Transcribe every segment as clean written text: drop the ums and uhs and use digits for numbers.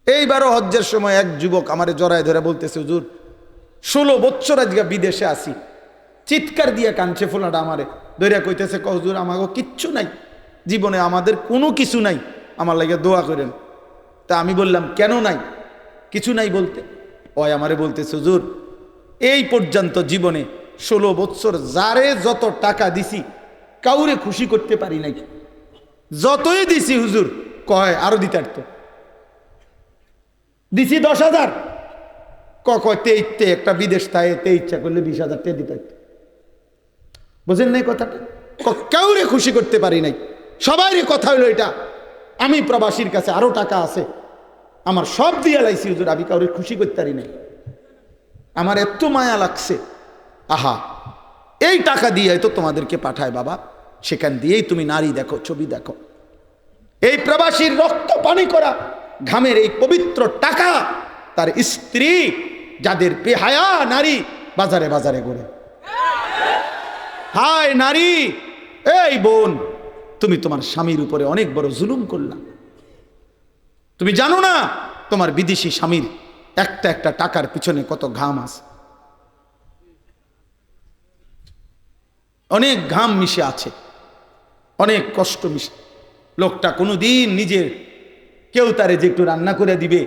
এইবারও হজ্জের সময় এক যুবক আমারে জড়ায় ধরে বলতেছে, হুজুর 16 বছর আজকে বিদেশে আসি, চিৎকার দিয়ে কাঁদছে ফোলাটা আমারে ধরিয়া কইতেছে, হুজুর আমাকে কিচ্ছু নাই জীবনে, আমাদের কোনো কিছু নাই, আমার লাগে দোয়া করেন। তা আমি বললাম, কেন নাই? কিছু নাই বলতে ওই আমারে বলতেছে, হুজুর এই পর্যন্ত জীবনে 16 বছর যারে যত টাকা দিছি কাউরে খুশি করতে পারি নাই, যতই দিছি হুজুর কয় আরো দিতে পারতো, দিছি 10,000, কয় তেইতে একটা বিদেশ থাকে তে ইচ্ছা করলে 20,000 টাকা দিতে পারতো। বুঝেন নাই কথাটা? কাউরে খুশি করতে পারি নাই। সবাইরে কথা হইলো এটা, আমি প্রবাসীর কাছে আরো টাকা আছে, আমার সব দিয়ে লাইছি হুজুর, আমি কাউরে খুশি করতে পারি নাই, আমার এত মায়া লাগছে। আহা, এই টাকা দিয়ে তো তোমাদেরকে পাঠায় বাবা, সেখান দিয়েই তুমি নারী দেখো, ছবি দেখো। এই প্রবাসীর রক্ত পানি করা ঘামের এই পবিত্র টাকা তার স্ত্রী, যাদের বেহায়া নারী বাজারে বাজারে ঘুরে। হায় নারী, এই বোন, তুমি তোমার স্বামীর উপরে অনেক বড় জুলুম করলা। তুমি জানো না তোমার বিদেশি স্বামীর একটা একটা টাকার পিছনে কত ঘাম আছে, অনেক ঘাম মিশে আছে, অনেক কষ্ট মিশে। লোকটা কোনোদিন নিজের, কেউ তারে যে একটু রান্না করে দিবে,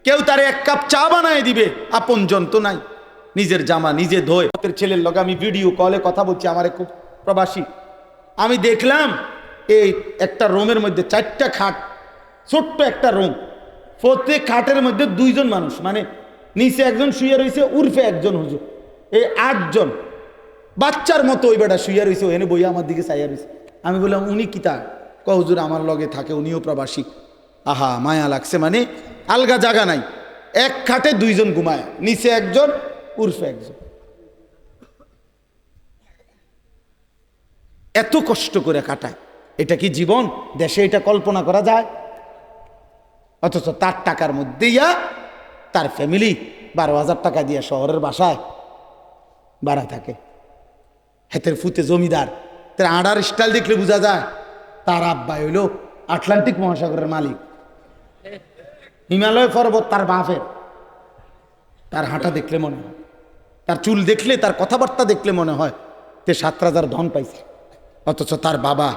কেউ তারে এক কাপ চা বানায় দিবে, আপনজন তো নাই, নিজের জামা নিজে ধোয়। ছেলের লগে আমি ভিডিও কলে কথা বলছি, আমারে খুব প্রবাসী, আমি দেখলাম এই একটা রুমের মধ্যে 4টা খাট, ছোট্ট একটা রুম, প্রত্যেক খাটের মধ্যে 2 জন মানুষ, মানে নিচে একজন শুয়ে রয়েছে, উর্ফে একজন হুজুর, এই 8 জন বাচ্চার মতো ওই বেটা শুয়ে রয়েছে, ওখানে বইয়া আমার দিকে চাইয়া রয়েছে। আমি বললাম, উনি কি তা? হুজুর আমার লগে থাকে, উনিও প্রবাসী। আহা, মায়া লাগছে, মানে আলগা জায়গা নাই, এক খাটে 2 জন ঘুমায়, নিচে একজন উর্ফে একজন। এত কষ্ট করে কাটায়, এটা কি জীবন? দেশে এটা কল্পনা করা যায়? অথচ তার টাকার মধ্যেই তার ফ্যামিলি 12,000 টাকা দিয়ে শহরের বাসায় ভাড়া থাকে। হেতের ফুতে জমিদার, তার আড়ার স্টাইল দেখলে বোঝা যায় তার আব্বা হইল আটলান্টিক মহাসাগরের মালিক, হিমালয় পর্বত তার বাপের। তার হাঁটা দেখলে মনে হয়, তার চুল দেখলে, তার কথাবার্তা দেখলে মনে হয় তে 7,000 ধন পাইছে, অথচ তার বাবা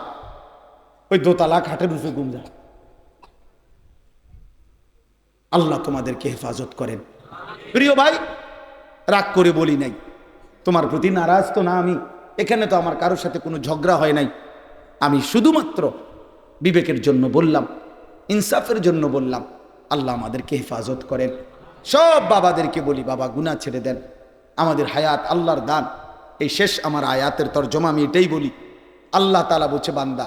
ওই দোতলা খাটের রূপে ঘুম যায়। আল্লাহ তোমাদেরকে হেফাজত করেন। প্রিয় ভাই, রাগ করে বলি নাই, তোমার প্রতি নারাজ তো না আমি, এখানে তো আমার কারোর সাথে কোনো ঝগড়া হয় নাই, আমি শুধুমাত্র বিবেকের জন্য বললাম, ইনসাফের জন্য বললাম। আল্লাহ আমাদেরকে হেফাজত করেন। সব বাবাদেরকে বলি, বাবা গুনাহ ছেড়ে দেন, আমাদের হায়াত আল্লাহর দান। এই শেষ আমার আয়াতের তরজমা আমি এটাই বলি। আল্লাহ তাআলা বলছে, বান্দা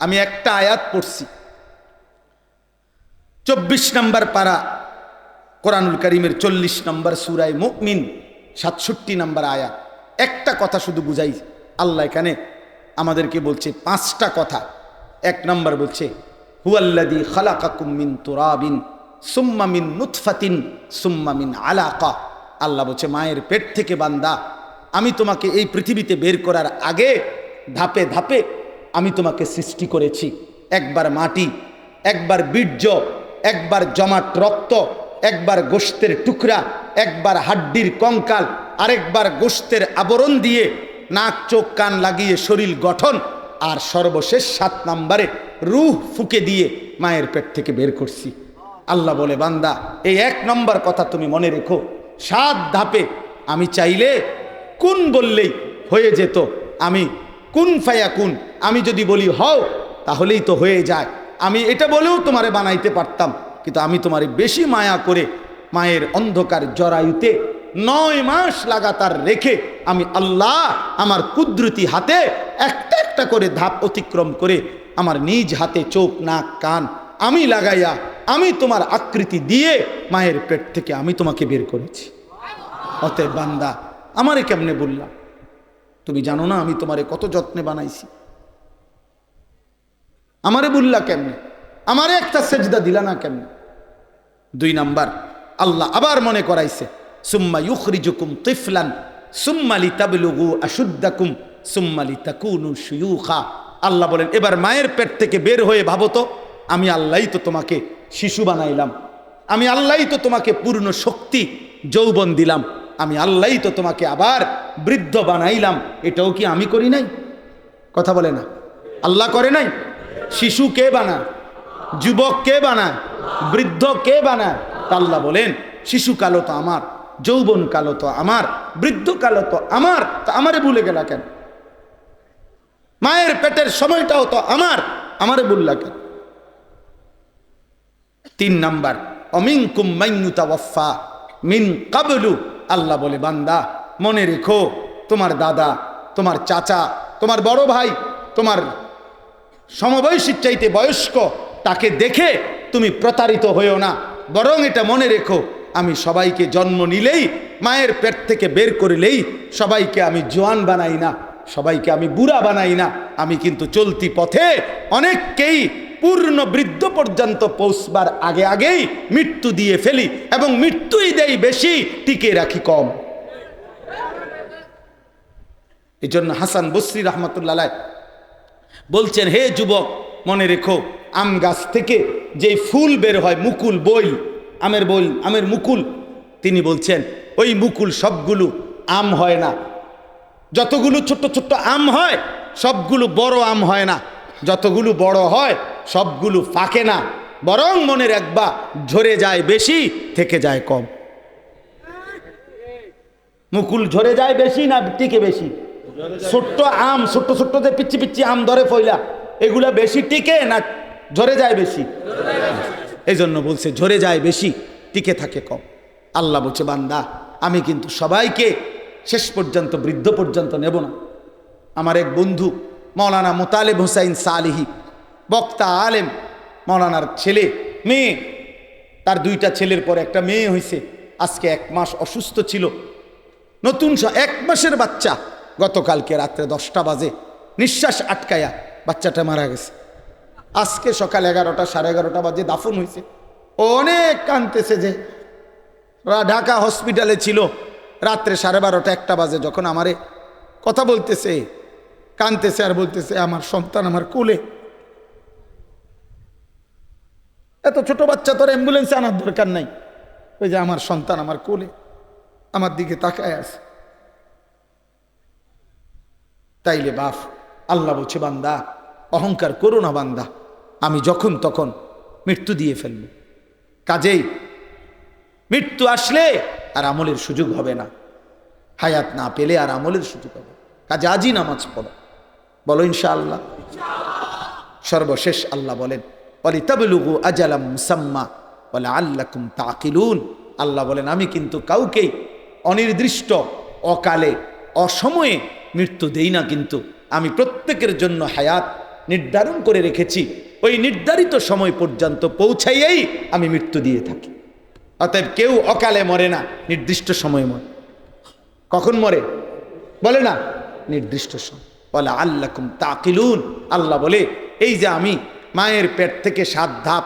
আমি একটা আয়াত পড়ছি, 24 নম্বর পারা কোরআনুল কারীমের 40 নম্বর সূরায়ে মুমিন 67 নম্বর আয়াত, একটা কথা শুধু বুঝাই। আল্লাহ এখানে আমাদেরকে বলছে 5টা কথা। 1 নম্বর বলছে, হুয়াল্লাযী খালাকাকুম মিন তুরাবিন সুম্মা মিন নুতফাতিন সুম্মা মিন আলাকা। আল্লাহ বলছে, মায়ের পেট থেকে বান্দা আমি তোমাকে এই পৃথিবীতে বের করার আগে ধাপে ধাপে আমি তোমাকে সৃষ্টি করেছি। একবার মাটি, একবার বীর্য, একবার জমাট রক্ত, একবার গোশতের টুকরা, একবার হাড্ডির কঙ্কাল, আরেকবার গোশতের আবরণ দিয়ে নাক চোখ কান লাগিয়ে শরীর গঠন, আর সর্বশেষ 7 নম্বরে রূহ ফুঁকে দিয়ে মায়ের পেট থেকে বের করছি। আল্লাহ বলে, বান্দা এই 1 নম্বর কথা তুমি মনে রেখো, 7 ধাপে আমি চাইলে কুন বললেই হয়ে যেত। আমি কুন ফায়াকুন, আমি যদি বলি হও তাহলেই তো হয়ে যায়। আমি এটা বলেও তোমারে বানাইতে পারতাম, কিন্তু আমি তোমারে বেশি মায়া করে মায়ের অন্ধকার জরায়ুতে 9 মাস লাগাতার রেখে আমি আল্লাহ আমার কুদরতি হাতে একটা একটা করে ধাপ অতিক্রম করে আমার নিজ হাতে চোখ নাক কান আমি লাগাইয়া আমি তোমার আকৃতি দিয়ে মায়ের পেট থেকে আমি তোমাকে বের করেছি। অতএব বান্দা আমারে কেমনে বললাম? তুমি জানো না আমি তোমারে কত যত্নে বানাইছি? আমারে বললা কেমনে? আমারে একটা সেজদা দিলা না কেমনে? 2 নাম্বার, আল্লাহ আবার মনে করাইছে, সুম্মা ইউখরিজুকুম তিফলান সুম্মা লিতাবলুগু আশুদ্দাকুম সুম্মা লিতাকুনু শুয়ুখা। আল্লাহ বলেন, এবার মায়ের পেট থেকে বের হয়ে ভাবো তো, আমি আল্লাহই তো তোমাকে শিশু বানাইলাম, আমি আল্লাহই তো তোমাকে পূর্ণ শক্তি যৌবন দিলাম, আমি আল্লাহই তো তোমাকে আবার বৃদ্ধ বানাইলাম, এটাও কি আমি করি নাই? কথা বলে না, আল্লাহ করে নাই? শিশু কে বানায়? যুবক কে বানায়? বৃদ্ধ কে বানায়? তা আল্লাহ বলেন শিশুকালও তো আমার, যৌবন কালও তো আমার, বৃদ্ধ কালও তো আমার, তা আমারে ভুলে গেলা কেন? মায়ের পেটের সময়টাও তো আমার, আমারে ভুললা কেন? 3 নাম্বার, অমিনকুম মান ইউতাওয়াফা মিন ক্বাবলু, আল্লাহ বলে বান্দা মনে রেখো, তোমার দাদা, তোমার চাচা, তোমার বড় ভাই, তোমার সমবয়সীর চাইতে বয়স্ক, তাকে দেখে তুমি প্রতারিত হইও না, বরং এটা মনে রেখো আমি সবাইকে জন্ম নিলেই, মায়ের পেট থেকে বের করলেই সবাইকে আমি জোয়ান বানাই না, সবাইকে আমি বুড়া বানাই না, আমি কিন্তু চলতি পথে অনেককেই পূর্ণ বৃদ্ধ পর্যন্ত পৌঁছবার আগে আগেই মৃত্যু দিয়ে ফেলি, এবং মৃত্যুই দেই বেশি, টিকে রাখি কম। এই জন্য হাসান বসরি রহমতুল্লাহ আলাইহ বলছেন, হে যুবক মনে রেখো, আম গাছ থেকে যে ফুল বের হয়, মুকুল বইল, আমের বইল, আমের মুকুল, তিনি বলছেন ওই মুকুল সবগুলো আম হয় না, যতগুলো ছোট্ট ছোট্ট আম হয় সবগুলো বড় আম হয় না, যতগুলো বড় হয় সবগুলো ফাঁকে না, বরং মনে রাখবা ঝরে যায় বেশি, থেকে যায় কম। মুকুল ঝরে যায় বেশি না টিকে বেশি? ছোট্ট আম, ছোট্ট ছোট্ট যে পিচ্ছি পিচ্ছি আম ধরে ফইলা, এগুলা বেশি টিকে না ঝরে যায় বেশি? এই জন্য বলছে ঝরে যায় বেশি, টিকে থাকে কম। আল্লাহ বলছে বান্দা আমি কিন্তু সবাইকে শেষ পর্যন্ত বৃদ্ধ পর্যন্ত নেব না। আমার এক বন্ধু মৌলানা মোতালেব হুসাইন সালিহি, বক্তা আলেম, মৌলানার ছেলে মেয়ে, তার 2টা ছেলের পর একটা মেয়ে হয়েছে, আজকে 1 মাস অসুস্থ ছিল, নতুন 1 মাসের বাচ্চা, গতকালকে রাত্রে 10টা বাজে নিঃশ্বাস আটকায়া বাচ্চাটা মারা গেছে। আজকে সকাল 11টা সাড়ে 11টা বাজে দাফন হয়েছে। অনেক কাঁদতেছে, যে ঢাকা হসপিটালে ছিল, রাত্রে 12:30 1টা বাজে যখন আমারে কথা বলতেছে, কাঁদতেছে আর বলতেছে আমার সন্তান আমার কোলে। এত ছোট বাচ্চা, তোর অ্যাম্বুলেন্সে আনার দরকার নাই, ওই যে আমার সন্তান আমার কোলে, আমার দিকে তাকায় আছে। তাইলে বাপ আল্লাহ বলছে বান্দা অহংকার করো না বান্দা, আমি যখন তখন মৃত্যু দিয়ে ফেলব। কাজেই মৃত্যু আসলে আর আমলের সুযোগ হবে না, হায়াত না পেলে আর আমলের সুযোগ হবে। কাজে আজই নামাজ পড়ো, বলো ইনশাআল্লাহ। সর্বশেষ আল্লাহ বলেন ওয়ালিতাবলুগু আজালাম মুসাম্মা ওয়ালাআল্লাকুম তাকিলুন, আল্লাহ বলেন আমি কিন্তু কাউকেই অনির্দিষ্ট, অকালে, অসময়ে মৃত্যু দেই না, কিন্তু আমি প্রত্যেকের জন্য হায়াত নির্ধারণ করে রেখেছি, ওই নির্ধারিত সময় পর্যন্ত পৌঁছাইয়েই আমি মৃত্যু দিয়ে থাকি। অতএব কেউ অকালে মরে না, নির্দিষ্ট সময় মরে। কখন মরে বলে না? নির্দিষ্ট সময়। বলে আল্লাকুম তাকিলুন, আল্লাহ বলে এই যে আমি মায়ের পেট থেকে 7 ধাপ,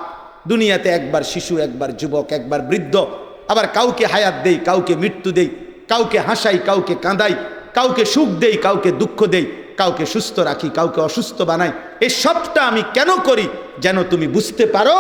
দুনিয়াতে একবার শিশু, একবার যুবক, একবার বৃদ্ধ, আবার কাউকে হায়াত দেই, কাউকে মৃত্যু দেই, কাউকে হাসাই, কাউকে কাঁদাই, কাউকে সুখ দেই, কাউকে দুঃখ দেই, কাউকে সুস্থ রাখি, কাউকে অসুস্থ বানাই। এই সবটা আমি কেন করি? যেন তুমি বুঝতে পারো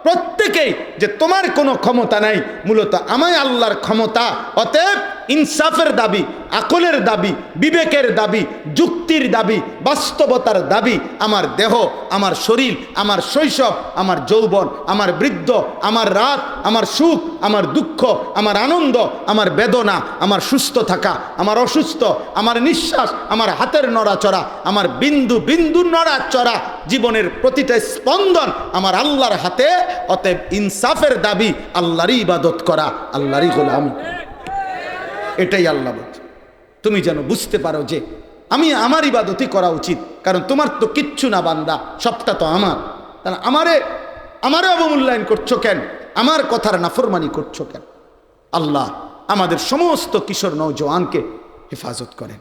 প্রত্যেকেই যে তোমার কোনো ক্ষমতা নাই, মূলত আমায় আল্লাহর ক্ষমতা। অতএব ইনসাফের দাবি, আকলের দাবি, বিবেকের দাবি, যুক্তির দাবি, বাস্তবতার দাবি, আমার দেহ, আমার শরীর, আমার শৈশব, আমার যৌবন, আমার বৃদ্ধ, আমার রাত, আমার সুখ, আমার দুঃখ, আমার আনন্দ, আমার বেদনা, আমার সুস্থ থাকা, আমার অসুস্থ, আমার নিঃশ্বাস, আমার হাতের নড়াচড়া, আমার বিন্দু বিন্দু নড়াচড়া, জীবনের প্রতিটা স্পন্দন আমার আল্লাহর হাতে। অতএব ইনসাফের দাবি আল্লাহরই ইবাদত করা, আল্লাহরই গোলামি। এটাই আল্লাহ বলছে। তুমি যেন বুঝতে পারো যে আমি আমার ইবাদতই করা উচিত, কারণ তোমার তো কিচ্ছু না বান্দা, সবটা তো আমার। তাহলে আমারে অবমূল্যায়ন করছো কেন? আমার কথার নাফরমানি করছো কেন? আল্লাহ আমাদের সমস্ত কিশোর নওজোয়ানকে হেফাজত করেন।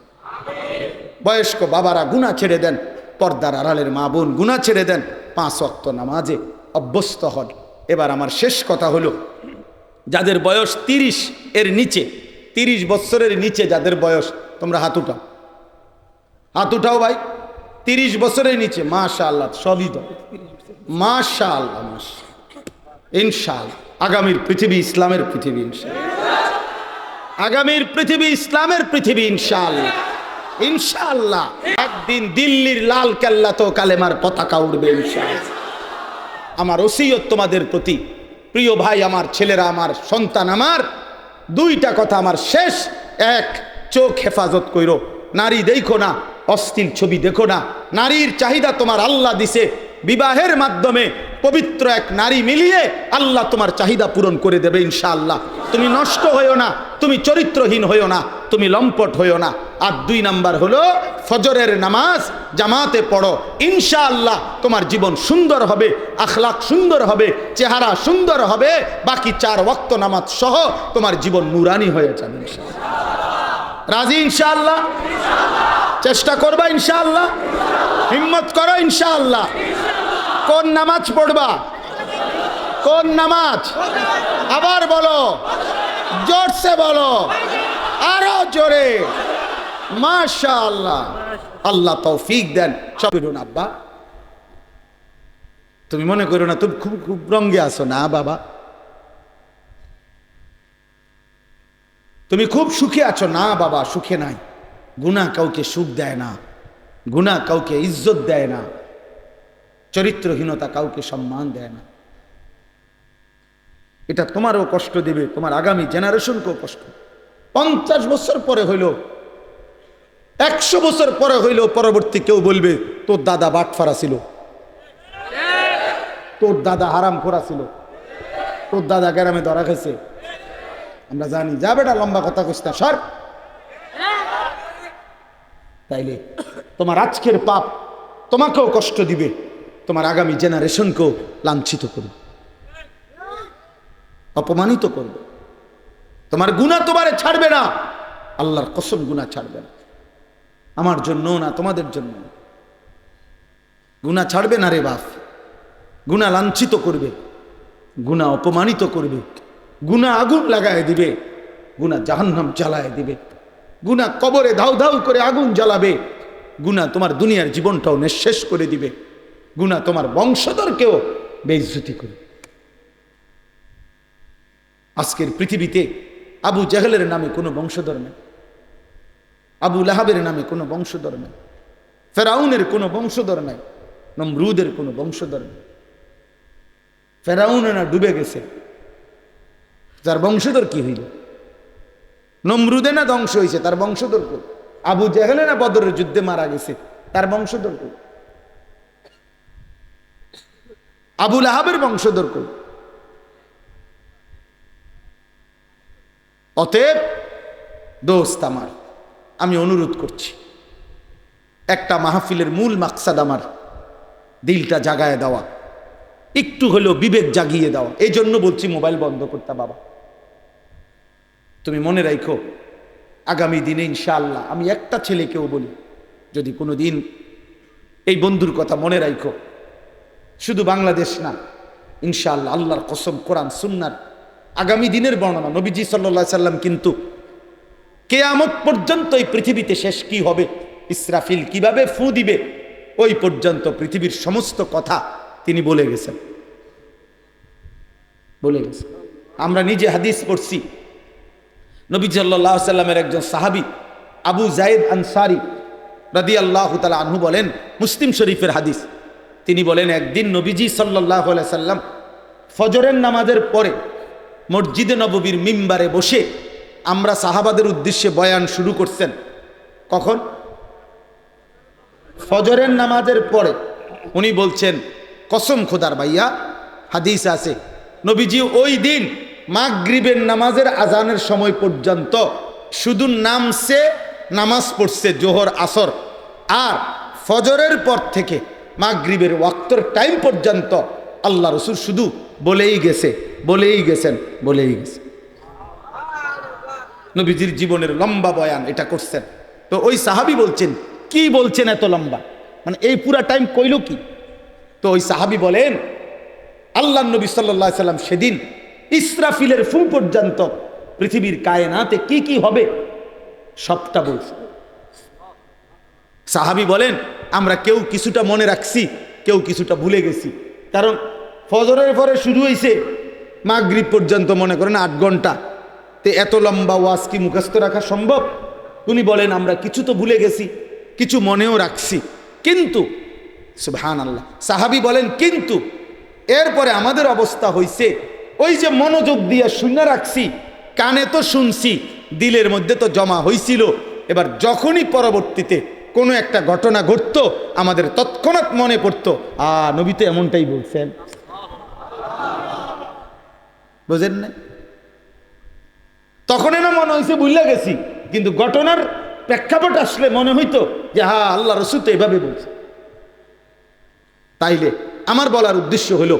বয়স্ক বাবারা গুনাহ ছেড়ে দেন, পর্দার আড়ালের মা বোন গুনাহ ছেড়ে দেন, 5 ওয়াক্ত নামাজে অভ্যস্ত হন। এবার আমার শেষ কথা হলো, যাদের বয়স 30 এর নিচে, 30 বছরের নিচে যাদের বয়স, তোমরা হাত উঠাও, হাত উঠাও ভাই। 30 বছরের নিচে, মাশাআল্লাহ, সবই তো মাশাআল্লাহ, ইনশাআল্লাহ। আগামীর পৃথিবী ইসলামের পৃথিবী ইনশাআল্লাহ। আগামীর পৃথিবী ইসলামের পৃথিবী ইনশাআল্লাহ। ইনশাআল্লাহ একদিন দিল্লির লাল কেল্লা তো কালেমার পতাকা উড়বে ইনশাআল্লাহ। আমার ওসিয়ত তোমাদের প্রতি, প্রিয় ভাই আমার, ছেলেরা আমার, সন্তান আমার, দুইটা কথা আমার শেষ। এক, চোখ হেফাজত কইরো, নারী দেখো না, অশ্লীল ছবি দেখো না। নারীর চাহিদা তোমার আল্লাহ দিছে, বিবাহের মাধ্যমে পবিত্র এক নারী মিলিয়ে আল্লাহ তোমার চাহিদা পূরণ করে দেবে ইনশাআল্লাহ। তুমি নষ্ট হইও না, তুমি চরিত্রহীন হইও না, তুমি লম্পট হইও না। আর 2 নাম্বার হলো ফজরের নামাজ জামাতে পড়ো, ইনশাআল্লাহ তোমার জীবন সুন্দর হবে, আখলাক সুন্দর হবে, চেহারা সুন্দর হবে, বাকি 4 ওয়াক্ত নামাজ সহ তোমার জীবন নুরানি হয়ে যাবে ইনশাআল্লাহ। রাজি ইনশাআল্লাহ? চেষ্টা করবা ইনশাআল্লাহ? হিম্মত করো ইনশাআল্লাহ। কোন নামাজ পড়বা? কোন নামাজ? আবার বলো, জোরসে বলো, আরো জোরে। মাশাআল্লাহ, আল্লাহ তৌফিক দেন। সব করুন। আব্বা তুমি মনে করো না তুমি খুব খুব রঙে আছো, না বাবা, তুমি খুব সুখে আছো, না বাবা, সুখে নাই। গুনাহ কাউকে সুখ দেয় না, গুনাহ কাউকে ইজ্জত দেয় না, চরিত্রহীনতা কাউকে সম্মান দেয় না। এটা তোমারও কষ্ট দেবে, তোমার আগামী জেনারেশনকেও কষ্ট। 50 বছর পরে হইল, 100 বছর পরে হইল, পরবর্তী কেউ বলবে তোর দাদা বাটফারা ছিল, তোর দাদা হারাম খোরা ছিল, তোর দাদা গ্রামে ধরা খেয়েছে। আমরা জানি, যা বেটা লম্বা কথা কইস না, সর। তাইলে তোমার আজকের পাপ তোমাকেও কষ্ট দিবে, তোমার আগামী জেনারেশনকেও লাঞ্ছিত করবে, অপমানিত করবে। তোমার গুনাহ তোমারে ছাড়বে না, আল্লাহর কসম গুনাহ ছাড়বে না। আমার জন্য না, তোমাদের জন্য গুনাহ ছাড়বে না রে বাপ। গুনাহ লাঞ্ছিত করবে, গুনাহ অপমানিত করবে, গুনাহ আগুন লাগায় দিবে, গুনাহ জাহান্নাম জ্বালায় দিবে, গুনাহ কবরে ধাউ ধাউ করে আগুন জ্বালাবে, গুনাহ তোমার দুনিয়ার জীবনটাও নিঃশেষ করে দিবে, গুনাহ তোমার বংশধরকেও বেইজ্জতি করবে। আজকের পৃথিবীতে আবু জাহেলের নামে কোনো বংশধর নেই, আবু লাহাবের নামে কোনো বংশধর নেই, ফেরাউনের কোনো বংশধর নাই, নমরুদের কোনো বংশধর নেই। ফেরাউন না ডুবে গেছে, যার বংশধর কি হইল? নমরুদে না ধ্বংস হয়েছে, তার বংশধর কই? আবু জাহেলে না বদরের যুদ্ধে মারা গেছে, তার বংশধর কই? আবু লাহাবের বংশধর কই? অতএব দোস্ত আমার, আমি অনুরোধ করছি, একটা মাহফিলের মূল মাকসাদ আমার দিলটা জাগায় দেওয়া, একটু হলেও বিবেক জাগিয়ে দেওয়া। এই জন্য বলছি মোবাইল বন্ধ করতে। বাবা তুমি মনে রাখো, আগামী দিনে ইনশাআল্লাহ আমি একটা ছেলেকেও বলি, যদি কোনো দিন এই বন্ধুর কথা মনে রাখো, শুধু বাংলাদেশ না, ইনশাআল্লাহ আল্লাহর কসম, কোরআন সুন্নার আগামী দিনের বর্ণনা, নবীজি সাল্লাল্লাহু আলাইহি সাল্লাম কিন্তু কিয়ামত পর্যন্ত এই পৃথিবীতে শেষ কি হবে, ইসরাফিল কিভাবে ফু দিবে, ওই পর্যন্ত পৃথিবীর সমস্ত কথা তিনি বলে গেছেন, বলে গেছেন। আমরা নিজে হাদিস পড়ছি, নবী সাল্লাল্লাহু আলাইহি সাল্লামের একজন সাহাবী আবু যায়েদ আনসারী রাদিয়াল্লাহু তাআলা আনহু বলেন, মুসলিম শরীফের হাদিস, তিনি বলেন একদিন নবীজি সাল্লাল্লাহু আলাইহি সাল্লাম ফজরের নামাজের পরে মসজিদে নববীর মিম্বারে বসে আমরা সাহাবাদের উদ্দেশ্যে বয়ান শুরু করছেন। কখন? ফজরের নামাজের পরে। উনি বলছেন, কসম খোদার ভাইয়া, হাদিস আছে, নবীজি ওই দিন মাগরিবের নামাজের আজানের সময় পর্যন্ত শুধু নামছে, নামাজ পড়ছে জোহর আসর, আর ফজরের পর থেকে মাগরিবের ওয়াক্তের টাইম পর্যন্ত আল্লাহ রসুল শুধু বলেই গেছে, বলেই গেছেন, বলেই গেছে। নবীজির জীবনের লম্বা বয়ান এটা করছেন। তো ওই সাহাবী বলছেন, কি বলছেন এত লম্বা, মানে এই পুরা টাইম কইল কি? তো ওই সাহাবী বলেন, আল্লাহ নবী সাল্লাল্লাহু আলাইহি সাল্লাম সেদিন ইসরাফিলের ফু পর্যন্ত পৃথিবীর কায়নাতে কি কি হবে সবটা বলছে। সাহাবী বলেন, আমরা কেউ কিছুটা মনে রাখছি, কেউ কিছুটা ভুলে গেছি, কারণ ফজরের পরে শুরু হয়েছে, মাগরিব পর্যন্ত মনে করেন 8 ঘন্টা, তে এত লম্বা ওয়াজ কি মুখস্থ রাখা সম্ভব? উনি বলেন আমরা কিছু তো ভুলে গেছি, কিছু মনেও রাখছি, কিন্তু সুবহানাল্লাহ, সাহাবী বলেন কিন্তু এরপরে আমাদের অবস্থা হইছে ওই যে মনোযোগ দিয়ে শুনে রাখছি, কানে তো শুনছি, দিলের মধ্যে তো জমা হইছিল। এবার যখনই পরবর্তীতে কোনো একটা ঘটনা ঘটতো আমাদের তৎক্ষণাৎ মনে পড়তো, নবী তো এমনটাই বলছেন। বুঝেন না? তখন না মনে হয়েছে ভুলে গেছি, কিন্তু ঘটনার প্রেক্ষাপট আসলে মনে হইতো যে হ্যাঁ আল্লাহ রাসূল তো এভাবে বলছে। তাইলে আমার বলার উদ্দেশ্য হলো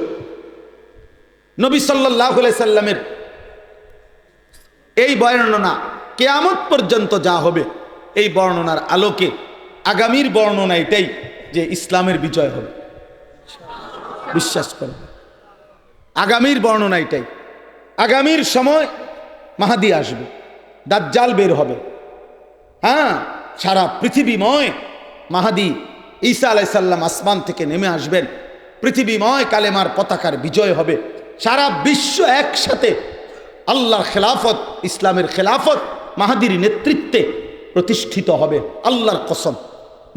নবী সাল্লাল্লাহু আলাইহি সাল্লামের এই বর্ণনা কিয়ামত পর্যন্ত যা হবে, এই বর্ণনার আলোকে আগামীর বর্ণনা এটাই যে ইসলামের বিজয় হবে। বিশ্বাস করেন, আগামীর বর্ণনা এটাই। আগামীর সময় মাহাদি আসবে, দাজ্জাল বের হবে, হ্যাঁ, সারা পৃথিবীময় মাহাদি ঈসা আলাইহিস সালাম আসমান থেকে নেমে আসবেন, পৃথিবীময় কালেমার পতাকার বিজয় হবে, সারা বিশ্ব একসাথে আল্লাহর খেলাফত, ইসলামের খেলাফত মাহাদির নেতৃত্বে প্রতিষ্ঠিত হবে। আল্লাহর কসম,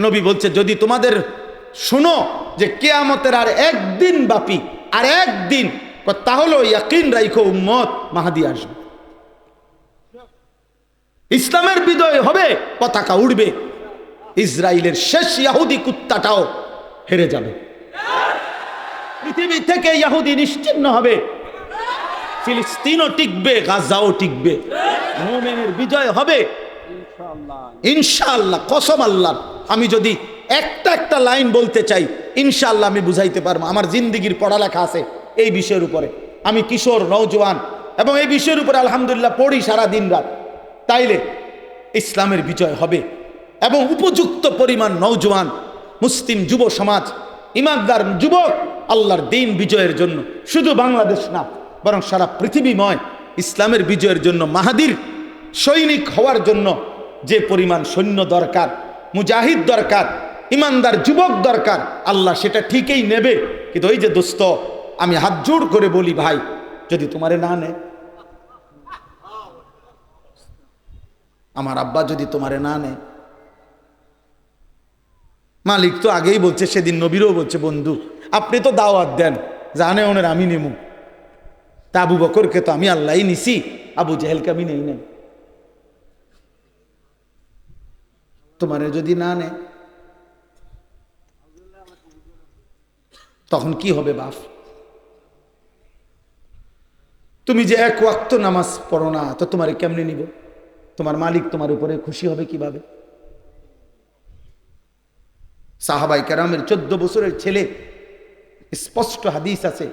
নবী বলছে যদি তোমাদের শোনো যে কিয়ামতের আর একদিন বাকি, আর একদিন, তাহলে ইয়াকিন রাখো উম্মত মাহাদি আসবে, ইসলামের বিজয় হবে, পতাকা উড়বে, ইসরায়েলের শেষ ইহুদি কুত্তাটাও হেরে যাবে, পৃথিবী থেকে ইহুদি নিশ্চিহ্ন হবে, ফিলিস্তিনও টিকবে, গাজাও টিকবে, মুমিনের বিজয় হবে ইনশাআল্লাহ। কসম আল্লাহ, আমি যদি একটা লাইন বলতে চাই ইনশাআল্লাহ আমি বুঝাইতে পারবো। আমার জিন্দেগির পড়ালেখা আছে এই বিষয়ের উপরে, আমি কিশোর নওজোয়ান এবং এই বিষয়ের উপরে আলহামদুলিল্লাহ পড়ি সারা দিন রাত। তাইলে ইসলামের বিজয় হবে এবং উপযুক্ত পরিমাণ নওজোয়ান মুসলিম যুব সমাজ, ইমানদার যুবক আল্লাহর দ্বীন বিজয়ের জন্য শুধু বাংলাদেশ না বরং সারা পৃথিবীময় ইসলামের বিজয়ের জন্য মাহাদির সৈনিক হওয়ার জন্য যে পরিমাণ সৈন্য দরকার, মুজাহিদ দরকার, ইমানদার যুবক দরকার, আল্লাহ সেটা ঠিকই নেবে। কিন্তু ওই যে দোস্ত, আমি হাত জোড় করে বলি ভাই, যদি তোমারে না নেয়, আমার আব্বা যদি তোমারে না নেয়, মালিক তো আগেই বলছে, সেদিন নবীরও বলছে বন্ধু আপনি তো দাওয়াত দেন, জানে ওনের আমি নেমু, তা আবু বকরকে তো আমি আল্লাহই নিছি, আবু জেহেলকে আমি নেই নেন, তোমারে যদি না নেয় তখন কি হবে বাপ? তুমি যে এক ওয়াক্ত নামাজ পড়ো না, তো তোমারে কেমনে নিব? তোমার মালিক তোমার উপরে খুশি হবে কিভাবে? সাহাবায়ে কেরামের 14 বছরের ছেলে, স্পষ্ট হাদিস আছে,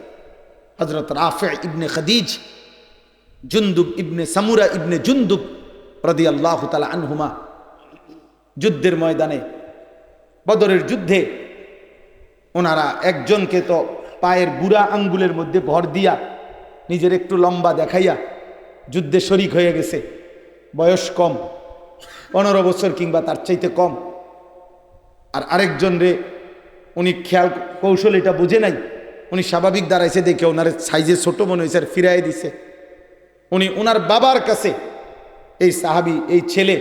হযরত রাফি ইবনে খাদিজ, জুনদুব ইবনে সামুরা ইবনে জুনদুব রাদিয়াল্লাহু তাআলা আনহুমা যুদ্ধের ময়দানে, বদরের যুদ্ধে ওনারা একজনকে তো পায়ের বুড়া আঙ্গুলের মধ্যে ভর দিয়া নিজের একটু লম্বা দেখাইয়া যুদ্ধে শরিক হয়ে গেছে, বয়স কম, 15 বছর কিংবা তার চাইতে কম। আর আরেকজন রে উনি খেয়াল কৌশল এটা বুঝে নাই, উনি স্বাভাবিক দাঁড়াইছে দেখে ওনার সাইজে ছোট মনে হয়েছে আর ফিরাই দিছে। উনি ওনার বাবার কাছে, এই সাহাবি, এই ছেলে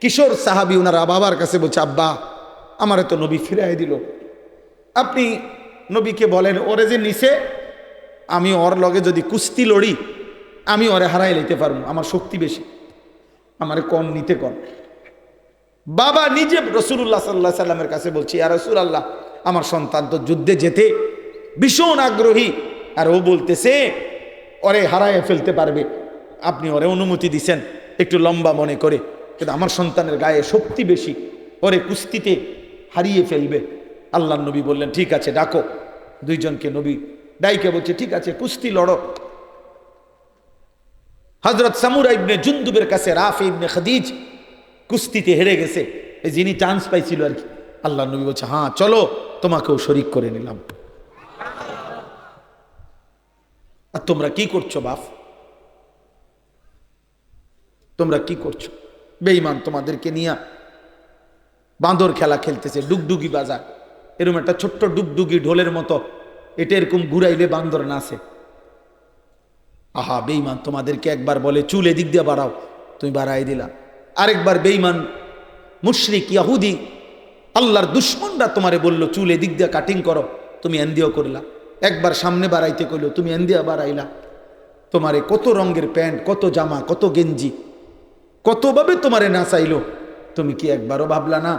কিশোর সাহাবি ওনার বাবার কাছে বলছে, আব্বা আমারে তো নবী ফিরাই দিল, আপনি নবীকে বলেন ওরে যে নিছে, আমি ওর লগে যদি কুস্তি লড়ি আমি ওরে হারাই লইতে পারবো, আমার শক্তি বেশি, আমারে কম নিতে কম। বাবা নিজে রাসূলুল্লাহ সাল্লাল্লাহু আলাইহি সাল্লামের কাছে বলছি, ইয়া রাসূলুল্লাহ আমার সন্তান তো যুদ্ধে যেতে ভীষণ আগ্রহী, আর ও বলতেছে ওরে হারায় ফেলতে পারবে, আপনি ওরে অনুমতি দিছেন একটু লম্বা মনে করে, কিন্তু আমার সন্তানের গায়ে শক্তি বেশি, ওরে কুস্তিতে হারিয়ে ফেলবে। আল্লাহর নবী বললেন ঠিক আছে ডাকো। দুইজনকে নবী ডাইকে বলছে ঠিক আছে কুস্তি লড়ো। হযরত সামুরা ইবনে জুনদুবের কাছে রাফি ইবনে খাদিজ কুস্তিতে হেরে গেছে, এই যিনি চান্স পাইছিল আর কি। আল্লাহর নবী বলছে হ্যাঁ চলো তোমাকেও শরীক করে নিলাম। আর তোমরা কি করছো বাপ? তোমরা কি করছো? বেঈমান তোমাদেরকে নিয়ে বাঁদর খেলা খেলতেছে, ডুগডুগি বাজার, এরকম একটা ছোট্ট ডুগডুগি ঢোলের মতো, এটা এরকম ঘুরাইলে বান্দর নাচে। আহা বেঈমান তোমাদেরকে একবার বলে চুল এদিক দিয়ে বাড়াও, তুমি বাড়াই দিলা। আরেকবার বেঈমান মুশরিক ইয়াহুদি আল্লাহর দুশ্মনরা তোমারে বললো চুল এদিক দিয়ে কাটিং করো, তুমি এন্দিও করলা। একবার সামনে বাড়াইতে কইলো, তুমি এন্দিয়া বাড়াইলা। তোমারে কত রঙের প্যান্ট, কত জামা, কত গেঞ্জি, কতভাবে তোমারে না চাইলো, তুমি কি একবারও ভাবলা না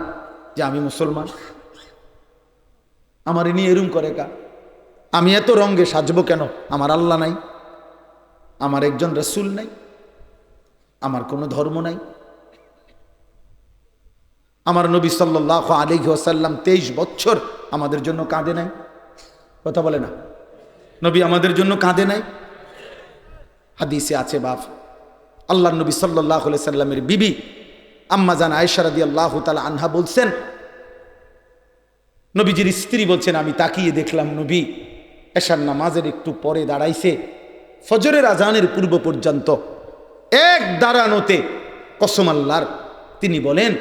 যে আমি মুসলমান, আমার নিয়ে এরম করে কা? আমি এত রঙে সাজবো কেন? আমার আল্লাহ নাই, আমার একজন রাসূল নাই, আমার কোনো ধর্ম নাই। আমার নবী সাল্লাল্লাহু আলাইহি ওয়াসাল্লাম 23 বছর আমাদের জন্য কাঁদে নাই? কথা বলে না? নবী আমাদের জন্য কাঁদে নাই? হাদিসে আছে বাপ, আল্লাহর নবী সাল্লাল্লাহু আলাইহি সাল্লামের বিবি আম্মা জান আয়েশা রাদিয়াল্লাহু তাআলা আনহা বলছেন, নবীজির স্ত্রী বলছেন, আমি তাকিয়ে দেখলাম নবী এশার নামাজের একটু পরে দাঁড়াইছে, ফজরের আজানের পূর্ব পর্যন্ত এক দাঁড়ানোতে কসম আল্লাহর তিনি বলেন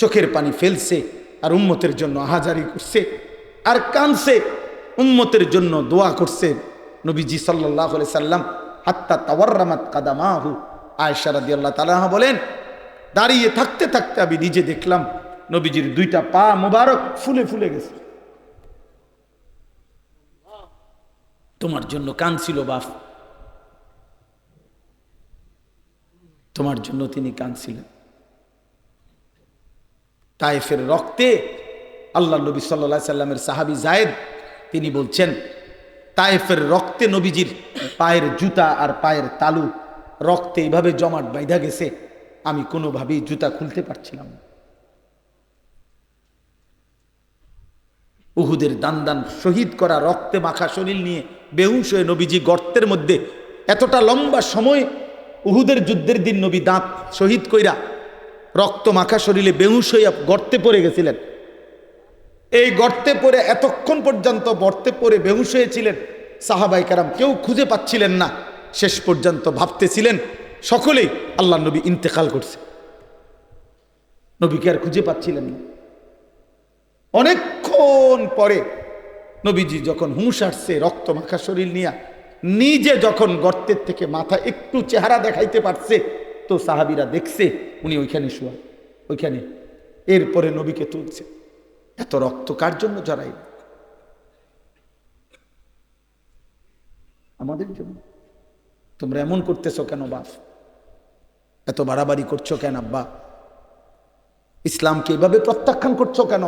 চোখের পানি ফেলছে আর উম্মতের জন্য আহাজারি করছে আর কানছে, উম্মতের জন্য দোয়া করছে। নবীজি সাল্লাল্লাহু আলাইহি সাল্লাম হাত্তা তাওয়াররামাত কাদামাহু, আয়েশা রাদিয়াল্লাহু তাআলা বলেন দাঁড়িয়ে থাকতে থাকতে আমি নিজে দেখলাম নবীজির দুইটা পা মোবারক ফুলে ফুলে গেছে। তোমার জন্য কাঁদছিল বাপ, তোমার জন্য তিনি কাঁদছিলেন। তায়েফের রক্তে আল্লাহ নবী সাল্লাল্লাহু আলাইহি সাল্লামের সাহাবী যায়েদ তিনি বলছেন, তায়েফের রক্তে নবীজির পায়ের জুতা আর পায়ের তালু রক্তে এইভাবে জমাট বাইধা গেছে, আমি কোনোভাবেই জুতা খুলতে পারছিলাম না। উহুদের দান শহীদ করা রক্তে মাখা শরীর নিয়ে বেহুশ হয়ে নবীজি গর্তের মধ্যে এতটা লম্বা সময়, উহুদের যুদ্ধের দিন নবী দাঁত শহীদ কইরা রক্ত মাখা শরীরে বেহুশ হইয়া গর্তে পড়ে গেছিলেন। এই গর্তে পড়ে এতক্ষণ পর্যন্ত গর্তে পড়ে বেহুশ হয়েছিলেন, সাহাবায়ে কেরাম কেউ খুঁজে পাচ্ছিলেন না। শেষ পর্যন্ত ভাবতেছিলেন সকলেই আল্লাহ নবী ইন্তেকাল করছে, নবীকে আর খুঁজে পাচ্ছিলেন না। অনেকক্ষণ পরে নবীজি যখন হুঁশ আসছে রক্ত মাখা শরীর নিয়ে, নিজে যখন গর্তের থেকে মাথা একটু চেহারা দেখাইতে পারছে, তো সাহাবীরা দেখছে উনি ওইখানে শোয়া, ওইখানে। এরপরে নবীকে তুলছে। এত রক্ত কার জন্য জড়াই? আমাদের জন্য। তোমরা এমন করতেছো কেন বাপ? এত বাড়াবাড়ি করছো কেন আব্বা? ইসলামকে এভাবে প্রত্যাখ্যান করছো কেন?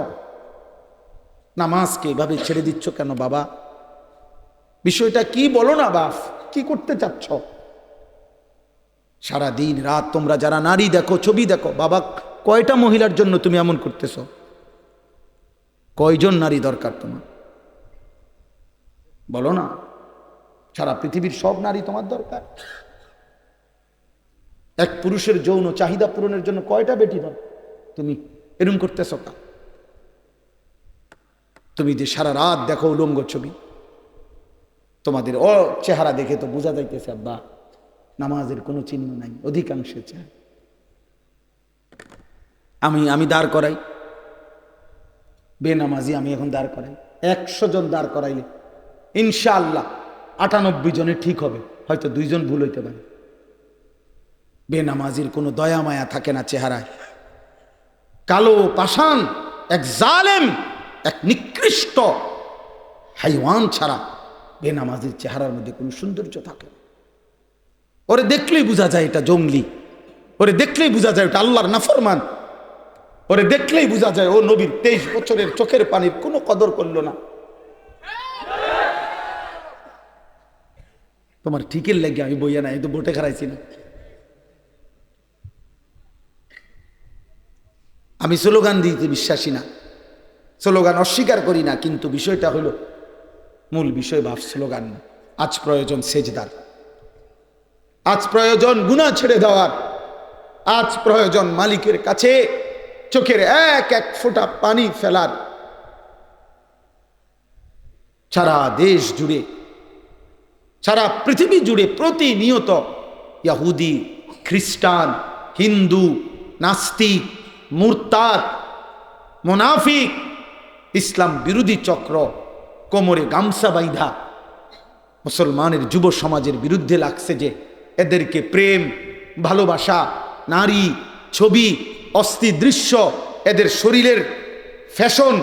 নামাজকে এভাবে ছেড়ে দিচ্ছ কেন বাবা? বিষয়টা কি বলো না বাপ, কি করতে চাচ্ছ? সারা দিন রাত তোমরা যারা নারী দেখো, ছবি দেখো, বাবা কয়টা মহিলার জন্য তুমি এমন করতেছ? কয়জন নারী দরকার তোমার? বলো না। সারা পৃথিবীর সব নারী তোমার দরকার? এক পুরুষের যৌন চাহিদা পূরণের জন্য কয়টা বেটি দরকার? তুমি এরকম করতেছ কা? তুমি যে সারা রাত দেখো উলঙ্গ ছবি, তোমাদের ও চেহারা দেখে তো বোঝা যাইতেছে আব্বা নামাজের কোনো চিহ্ন নাই অধিকাংশের চেহারা। আমি দাঁড় করাই বেনামাজি, আমি এখন দাঁড় করাই 100 জন দাঁড় করাইলে ইনশাআল্লাহ 98 জনে ঠিক হবে, হয়তো 2 জন ভুল হইতে পারে। বেনামাজির কোনো দয়া মায়া থাকে না চেহারায়। কালো পাষাণ এক জালেম, এক নিকৃষ্ট হাইওয়ান ছাড়া বেনামাজির চেহারার মধ্যে কোনো সৌন্দর্য থাকে না। ওরে দেখলেই বোঝা যায় এটা জঙ্গলি, ওরে দেখলেই বোঝা যায় ওটা আল্লাহর নাফরমান, ওরে দেখলেই বোঝা যায় ও নবীর 23 বছরের চোখের পানির কোনো কদর করলো না। তোমার ঠিকের লাগে আমি বইয়া না, এই তো ভোটে খারাইছি না। আমি স্লোগান দিতে বিশ্বাসী না, স্লোগান অস্বীকার করি না, কিন্তু বিষয়টা হলো মূল বিষয় ভাব স্লোগান না। আজ প্রয়োজন সেজদার, আজ প্রয়োজন গুনাহ ছেড়ে দেওয়ার, আজ প্রয়োজন মালিকের কাছে চোখের এক এক ফোঁটা পানি ফেলার। সারা দেশ জুড়ে, সারা পৃথিবী জুড়ে প্রতিনিয়ত ইহুদি, খ্রিস্টান, হিন্দু, নাস্তিক, মুরতাদ, মুনাফিক, ইসলাম বিরোধী চক্র কোমরে গামছা বাইধা মুসলমানের যুব সমাজের বিরুদ্ধে লাগছে যে এদেরকে প্রেম, ভালোবাসা, নারী, ছবি, অস্থির দৃশ্য, এদের শরীরের ফ্যাশন,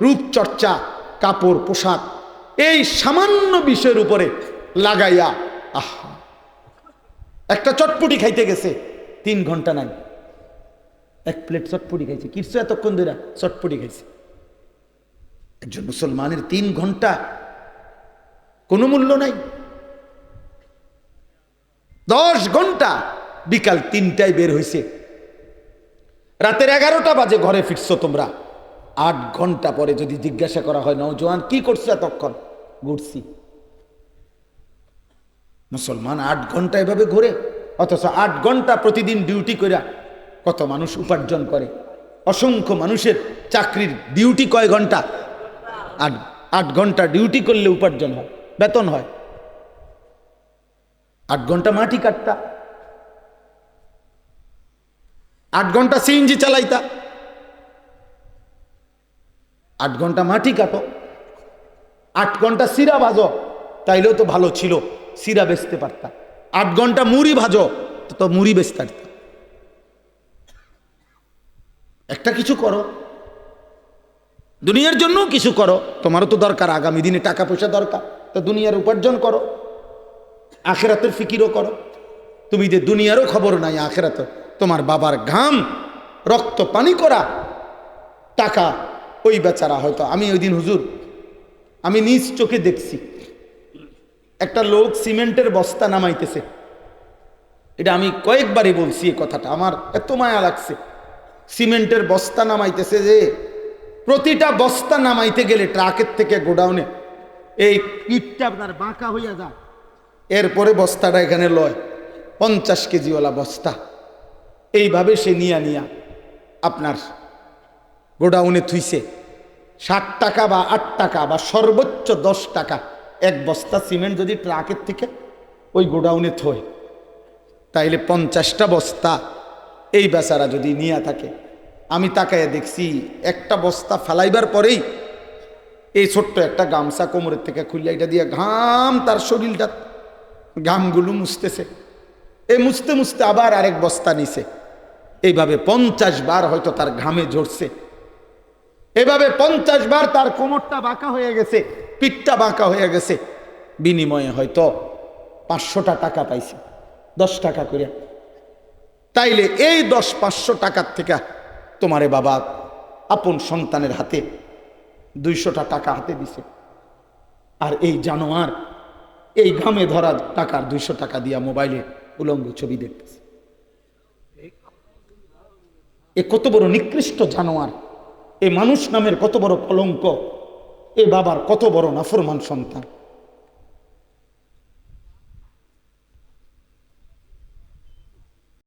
রূপচর্চা, কাপড়, পোশাক, এই সামান্য বিষয়ের উপরে লাগাইয়া একটা চটপটি খাইতে গেছে 3 ঘন্টা নাই, 1 প্লেট চটপটি খাইছে। কিছু এতক্ষণ ধরে চটপটি খাইছে। একজন মুসলমানের 3 ঘন্টা কোনো মূল্য নাই। 10 ঘন্টা, বিকাল 3টায় বের হইছে, রাতের 11টা বাজে ঘরে ফিরছো তোমরা। 8 ঘন্টা পরে যদি জিজ্ঞাসা করা হয়, নওজোয়ান কি করছো এতক্ষণ? ঘুরছি। মুসলমান 8 ঘন্টা এভাবে ঘুরে, অথচ 8 ঘন্টা প্রতিদিন ডিউটি করে কত মানুষ উপার্জন করে। অসংখ্য মানুষের চাকরির ডিউটি কয় ঘন্টা? 8 ঘন্টা ডিউটি করলে উপার্জন হয়, বেতন হয়। 8 ঘন্টা মাটি কাটতা, 8 ঘন্টা সিএনজি চালাইতা, 8 ঘন্টা মাটি কাটো, 8 ঘন্টা সিরা ভাজো, তাইলেও তো ভালো ছিল, সিরা বেচতে পারতা। 8 ঘন্টা মুড়ি ভাজো, তো মুড়ি বেচতে পারতা। একটা কিছু করো, দুনিয়ার জন্য কিছু করো। তোমারও তো দরকার, আগামী দিনে টাকা পয়সা দরকার, তো দুনিয়ার উপার্জন করো, আখেরাতের ফিকিরও করো। তুমি যে দুনিয়ারও খবর নাই, আখেরাত তোমার বাবার ঘাম, রক্ত পানি করা টাকা, ওই বেচারা হয়তো। আমি ওই দিন হুজুর, আমি নিজ চোখে দেখছি একটা লোক সিমেন্টের বস্তা নামাইতেছে। এটা আমি কয়েকবারই বলছি এই কথাটা, আমার এত মায়া লাগছে। সিমেন্টের বস্তা নামাইতেছে, যে প্রতিটা বস্তা নামাইতে গেলে ট্রাকের থেকে গোডাউনে এই ইটটা আপনার বাঁকা হইয়া যায়, এরপরে বস্তাটা এখানে লয়, 50 কেজিওয়ালা বস্তা। এইভাবে সে নিয়া আপনার গোডাউনে থুইছে। 60 টাকা বা 8 টাকা বা সর্বোচ্চ 10 টাকা এক বস্তা সিমেন্ট যদি ট্রাকের থেকে ওই গোডাউনে থয়, তাইলে 50টা বস্তা এই বেচারা যদি নিয়ে থাকে। আমি তাকাইয়া দেখছি একটা বস্তা ফেলাইবার পরেই এই ছোট্ট একটা গামছা কোমরের থেকে খুললে এটা দিয়ে ঘাম, তার শরীরটা ঘামগুলো মুছতেছে। এই মুছতে মুছতে আবার আরেক বস্তা নিছে। এইভাবে 50 বার হয়তো তার ঘামে ঝরছে। এভাবে 50 বার তার কোমরটা বাঁকা হয়ে গেছে, পিঠটা বাঁকা হয়ে গেছে। বিনিময়ে হয়তো 500টা টাকা পাইছে, 10 টাকা করে। তাইলে এই 500 টাকার থেকে তোমারে বাবা আপন সন্তানের হাতে 200টা টাকা হাতে দিছে। আর এই জানোয়ার এই ঘামে ধরা টাকার 200 টাকা দিয়া মোবাইলে উলঙ্গ ছবি দেখতেছে। এ কত বড় নিকৃষ্ট জানোয়ার! এ মানুষ নামের কত বড় কলঙ্ক! এ বাবার কত বড় নাফরমান সন্তান!